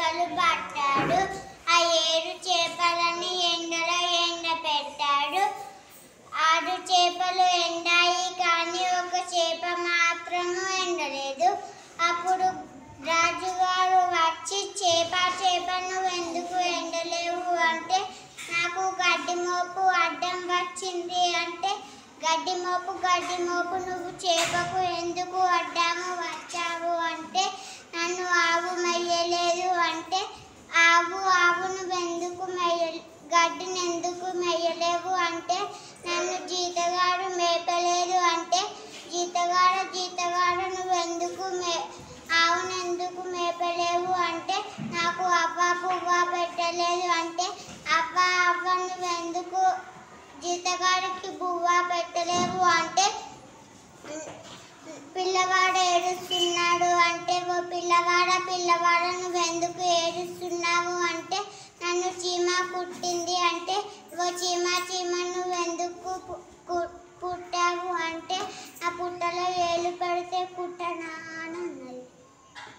చేపలు పట్టాడు. ఆ 7 చేపలని ఎండలో ఎండబెట్టాడు. 6 చేపలు ఎండాయి, కానీ ఒక చేప మాత్రము ఎండలేదు. అప్పుడు రాజుగారు వచ్చి చేప నువ్వు ఎందుకు ఎండలేవు అంటే, నాకు గడ్డి మోపు అడ్డం వచ్చింది అంటే, గడ్డి మోపు నువ్వు చేపకు ఎందుకు అడ్డము వచ్చావు అంటే, నన్ను ఆవు మెయ్యలేదు అంటే, ఆవు నువ్వెందుకు గడ్డిని ఎందుకు మెయ్యలేవు అంటే, నన్ను జీతగాడు మేపలేదు అంటే, జీతగాడు నువ్వెందుకు ఆవును ఎందుకు మేపలేవు అంటే, నాకు అవ్వ పువ్వ పెట్టలేదు అంటే, అవ్వ నువ్వెందుకు జీతగాడికి బువ్వ పెట్టలేవు అంటే, పిల్లవాడు ఏడుస్తున్నాడు అంటే, ఓ పిల్లవాడ నువ్వెందుకు ఏడుస్తున్నావు అంటే, నన్ను చీమ కుట్టింది అంటే, ఓ చీమ నువ్వెందుకు